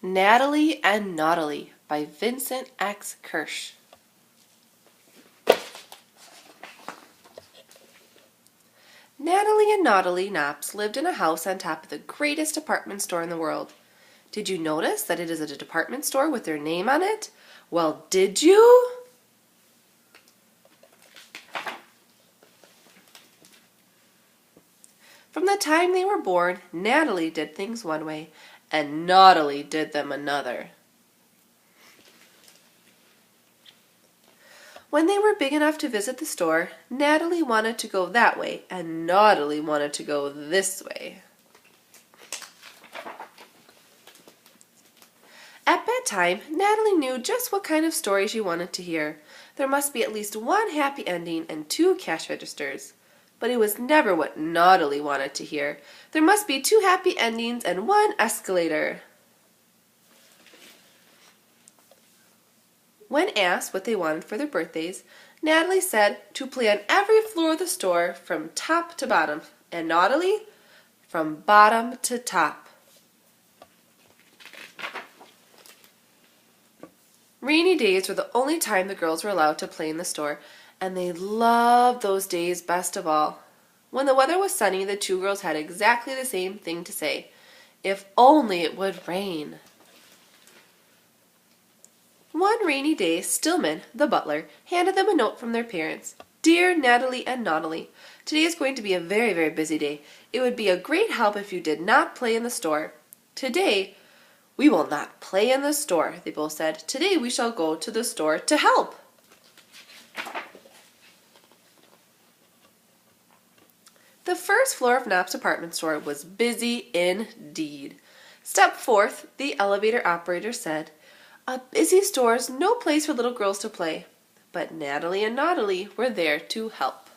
Natalie and Naughtily by Vincent X. Kirsch. Natalie and Naughtily Knops lived in a house on top of the greatest department store in the world. Did you notice that it is a department store with their name on it? Well, did you? From the time they were born, Natalie did things one way, and Naughtily did them another. When they were big enough to visit the store, Natalie wanted to go that way, and Naughtily wanted to go this way. At bedtime, Natalie knew just what kind of story she wanted to hear. There must be at least one happy ending and 2 cash registers. But it was never what Naughtily wanted to hear. There must be 2 happy endings and 1 escalator. When asked what they wanted for their birthdays, Natalie said to play on every floor of the store from top to bottom, and Naughtily from bottom to top. Rainy days were the only time the girls were allowed to play in the store, and they loved those days best of all. When the weather was sunny, the 2 girls had exactly the same thing to say. If only it would rain. One rainy day, Stillman, the butler, handed them a note from their parents. Dear Natalie and Naughtily, today is going to be a very, very busy day. It would be a great help if you did not play in the store. Today, we will not play in the store, they both said. Today we shall go to the store to help. The first floor of Knopp's department store was busy indeed. Step forth, the elevator operator said. A busy store is no place for little girls to play, but Natalie and Naughtily were there to help.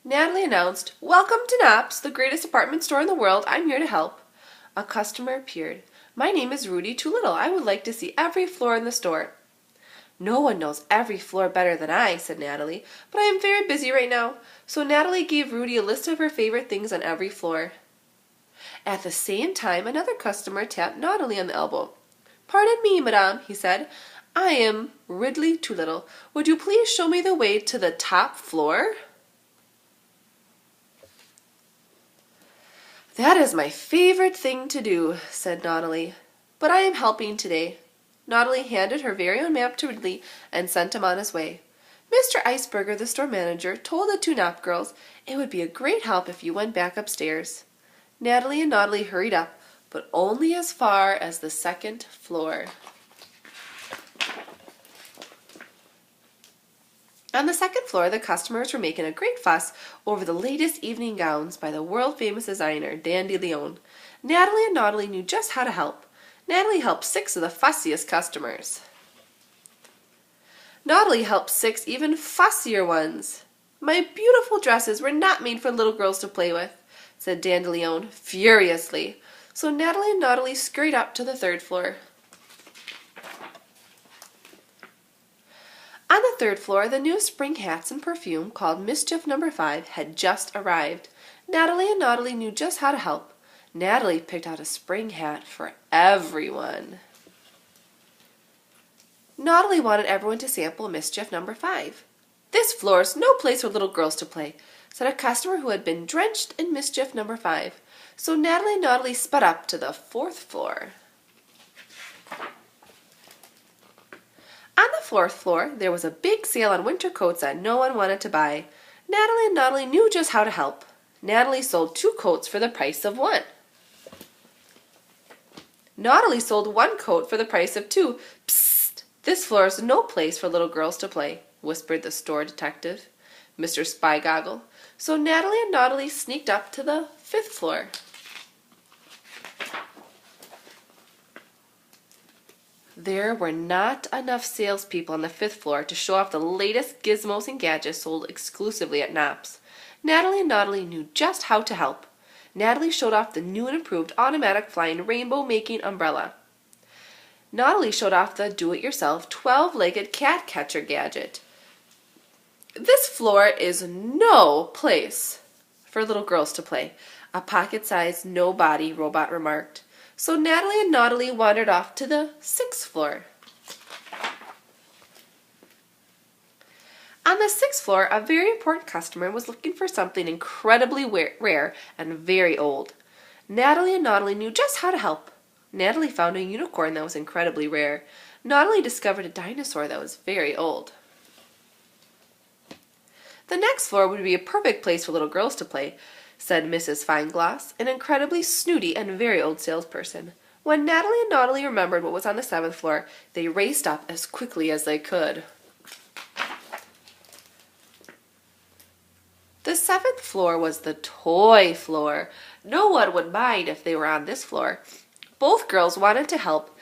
Natalie announced, Welcome to Knopp's, the greatest department store in the world. I'm here to help. A customer appeared. My name is Rudy Toolittle. I would like to see every floor in the store. No one knows every floor better than I, said Natalie, but I am very busy right now. So Natalie gave Rudy a list of her favorite things on every floor. At the same time, another customer tapped Naughtily on the elbow. Pardon me, madame, he said. I am Ridley Toolittle. Would you please show me the way to the top floor? That is my favorite thing to do, said Naughtily, but I am helping today. Naughtily handed her very own map to Ridley and sent him on his way. Mr. Iceberger, the store manager, told the 2 Knopp girls it would be a great help if you went back upstairs. Natalie and Naughtily hurried up, but only as far as the 2nd floor. On the 2nd floor, the customers were making a great fuss over the latest evening gowns by the world-famous designer, Dandy Leon. Natalie and Naughtily knew just how to help. Natalie helped 6 of the fussiest customers. Naughtily helped 6 even fussier ones. My beautiful dresses were not made for little girls to play with, said Dandy Leon furiously. So Natalie and Naughtily scurried up to the 3rd floor. On the 3rd floor, the new spring hats and perfume called Mischief No. 5 had just arrived. Natalie and Naughtily knew just how to help. Natalie picked out a spring hat for everyone. Naughtily wanted everyone to sample Mischief No. 5. This floor is no place for little girls to play, said a customer who had been drenched in Mischief No. 5. So Natalie and Naughtily sped up to the 4th floor. On the 4th floor, there was a big sale on winter coats that no one wanted to buy. Natalie and Naughtily knew just how to help. Natalie sold 2 coats for the price of 1. Naughtily sold 1 coat for the price of 2. Psst! This floor is no place for little girls to play, whispered the store detective, Mr. Spygoggle. So Natalie and Naughtily sneaked up to the 5th floor. There were not enough salespeople on the 5th floor to show off the latest gizmos and gadgets sold exclusively at Knopp's. Natalie and Naughtily knew just how to help. Natalie showed off the new and improved automatic flying rainbow-making umbrella. Naughtily showed off the do-it-yourself 12-legged cat catcher gadget. This floor is no place for little girls to play, a pocket-sized, no-body robot remarked. So Natalie and Naughtily wandered off to the 6th floor. On the 6th floor, a very important customer was looking for something incredibly rare and very old. Natalie and Naughtily knew just how to help. Natalie found a unicorn that was incredibly rare. Naughtily discovered a dinosaur that was very old. The next floor would be a perfect place for little girls to play, said Mrs. Fineglass, an incredibly snooty and very old salesperson. When Natalie and Naughtily remembered what was on the 7th floor, they raced up as quickly as they could. The 7th floor was the toy floor. No one would mind if they were on this floor. Both girls wanted to help,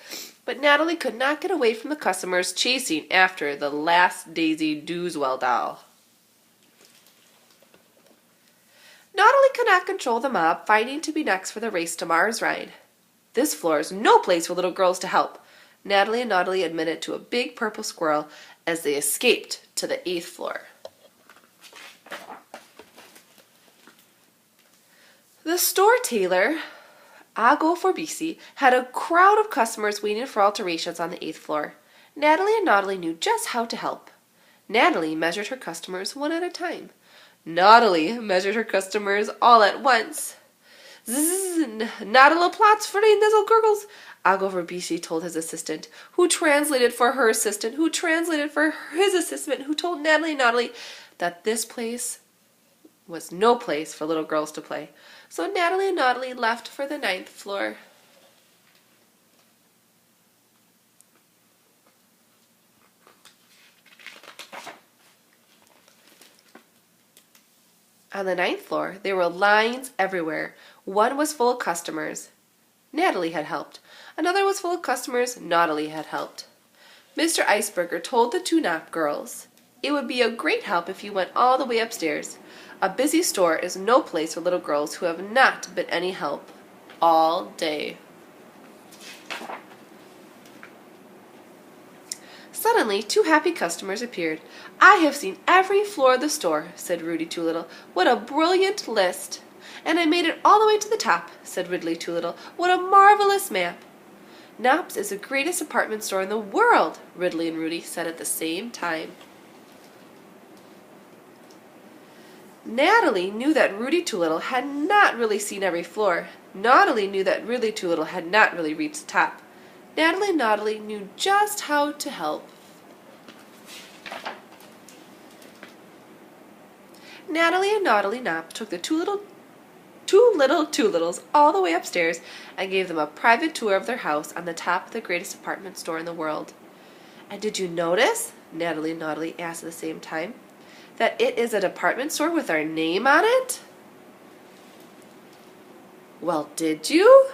but Natalie could not get away from the customers chasing after the last Daisy Dooswell doll. Naughtily could not control the mob fighting to be next for the Race to Mars ride. This floor is no place for little girls to help, Natalie and Naughtily admitted to a big purple squirrel as they escaped to the 8th floor. The store tailor, Ago Forbisi, had a crowd of customers waiting for alterations on the 8th floor. Natalie and Naughtily knew just how to help. Natalie measured her customers one at a time. Naughtily measured her customers all at once. Zzz, not a Platz for the nizzle gurgles, Ago Forbisi told his assistant, who translated for her assistant, who translated for his assistant, who told Natalie and Naughtily that this place was no place for little girls to play. So Natalie and Naughtily left for the 9th floor. On the 9th floor, there were lines everywhere. One was full of customers. Natalie had helped. Another was full of customers. Naughtily had helped. Mr. Iceberger told the two Nap girls, "It would be a great help if you went all the way upstairs. A busy store is no place for little girls who have not been any help all day." Suddenly, two happy customers appeared. "I have seen every floor of the store," said Rudy Toolittle. "What a brilliant list!" "And I made it all the way to the top," said Ridley Toolittle. "What a marvelous map!" "Knops is the greatest department store in the world," Ridley and Rudy said at the same time. Natalie knew that Rudy Toolittle had not really seen every floor. Naughtily knew that Ridley Toolittle had not really reached the top. Natalie and Naughtily knew just how to help. Natalie and Naughtily Nap took the two little Toolittles all the way upstairs and gave them a private tour of their house on the top of the greatest department store in the world. "And did you notice," Natalie and Naughtily asked at the same time, "that it is a department store with our name on it?" "Well, did you?"